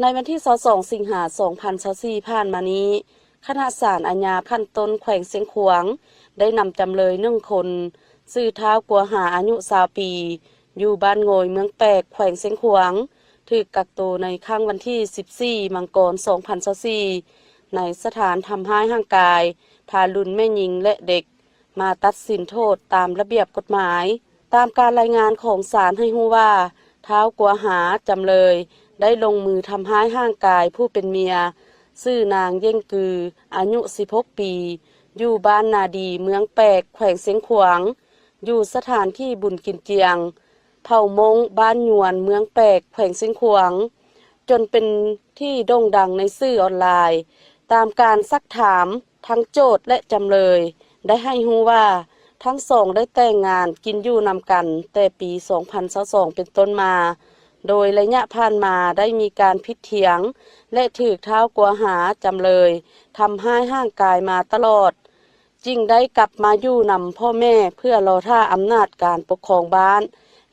ในวันที่22สิงหาคม2024ผ่านมานี้คณะศาลอาญาขั้นต้นแขวงเสียงขวางได้นำจำเลย1 คนชื่อท้าวกัวหาอายุ20 ปีอยู่บ้านโงยเมืองแปกแขวงเสียงขวางถูกกักตัวในค่ำวันที่14มังกร2024ในสถานทำร้ายร่างกายทารุณแม่หญิงและเด็กมาตัดสินโทษตามระเบียบกฎหมายตามการรายงานของศาลให้รู้ว่าท้าวกัวหาจำเลยได้ลงมือทำร้ายร่างกายผู้เป็นเมียชื่อนางเย่งกืออายุ16 ปีอยู่บ้านนาดีเมืองแปกแขวงเสียงขวางอยู่สถานที่บุญกินเจียงเผ่ามงบ้านยวนเมืองแปกแขวงเสียงขวางจนเป็นที่โด่งดังในสื่อออนไลน์ตามการซักถามทั้งโจทก์และจำเลยได้ให้รู้ว่าทั้งสองได้แต่งงานกินอยู่นำกันแต่ปี2022เป็นต้นมาโดยระยะผ่านมาได้มีการพิดเถียงและถูกท้าวกัวหาจำเลยทำให้ร่างกายมาตลอดจึงได้กลับมาอยู่นำพ่อแม่เพื่อรอท่าอำนาจการปกครองบ้าน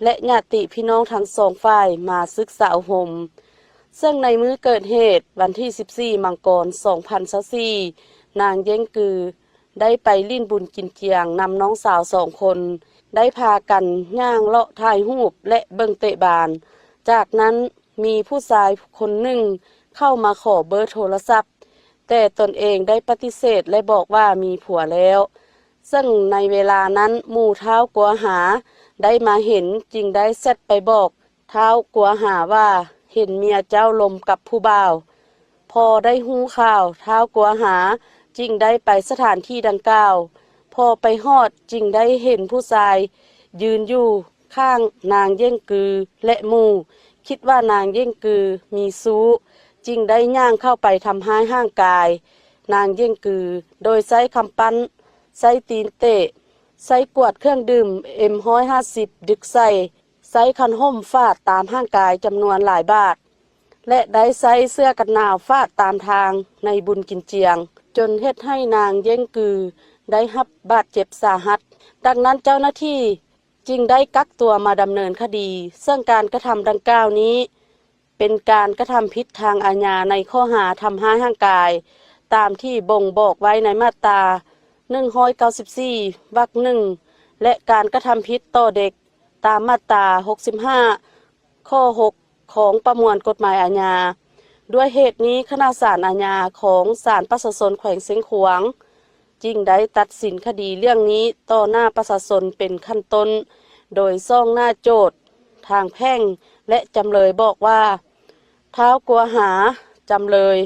และญาติพี่น้องทั้งสองฝ่ายมาศึกษาห่มซึ่งในมื้อเกิดเหตุวันที่14มังกร2024นางเย้งกือได้ไปลิ้นบุญกินเจียงนำน้องสาว2 คนได้พากันย่างเลาะถ่ายรูปและเบิ่งเตะบานจากนั้นมีผู้ชายคนหนึ่งเข้ามาขอเบอร์โทรศัพท์แต่ตนเองได้ปฏิเสธและบอกว่ามีผัวแล้วซึ่งในเวลานั้นหมู่ท้าวกัวหาได้มาเห็นจึงได้แซดไปบอกท้าวกัวหาว่าเห็นเมียเจ้าลมกับผู้บ่าวพอได้ฮู้ข่าวท้าวกัวหาจึงได้ไปสถานที่ดังกล่าวพอไปฮอดจึงได้เห็นผู้ชายยืนอยู่ข้างนางเย่งกือและหมู่คิดว่านางเย่งกือมีชู้จึงได้ย่างเข้าไปทำร้ายร่างกายนางเย่งกือโดยใช้คำปั้นใช้ตีนเตะใช้กวดเครื่องดื่ม M150 ดึกใช้คันห่มฟาดตามร่างกายจำนวนหลายบาทและได้ใช้เสื้อกันหนาวฟาดตามทางในบุญกินเจียงจนเฮ็ดให้นางเย่งกือได้รับบาดเจ็บสาหัสดังนั้นเจ้าหน้าที่จึงได้กักตัวมาดำเนินคดีซึ่งการกระทำดังกล่าวนี้เป็นการกระทำผิดทางอาญาในข้อหาทำร้ายร่างกายตามที่บ่งบอกไว้ในมาตรา194 วรรค 1และการกระทำผิดต่อเด็กตามมาตรา65 ข้อ 6 ของประมวลกฎหมายอาญาด้วยเหตุนี้คณะศาลอาญาของศาลประชาชนแขวงเสียงขวางจึงได้ตัดสินคดีเรื่องนี้ต่อหน้าประชาชนเป็นขั้นต้นโดยซ่องหน้าโจทก์ทางแพ่งและจำเลยบอกว่าท้าวกัวหาจำเลย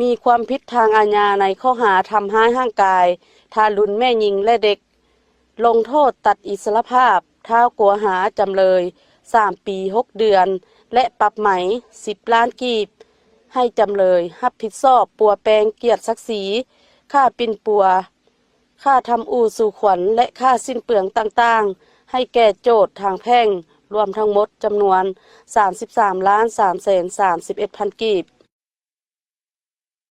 มีความผิดทางอาญาในข้อหาทำร้ายร่างกายทารุณแม่หญิงและเด็กลงโทษตัดอิสรภาพท้าวกัวหาจำเลย3 ปี 6 เดือนและปรับไหม10 ล้านกีบให้จำเลยรับผิดชอบปัวแปลงเกียรติศักดิ์ศรีค่าปิ่นปัวค่าทำอู่สู่ขวัญและค่าสิ้นเปลืองต่างๆให้แก่โจทก์ทางแพ่งรวมทั้งหมดจำนวน 33,331,000 กีบ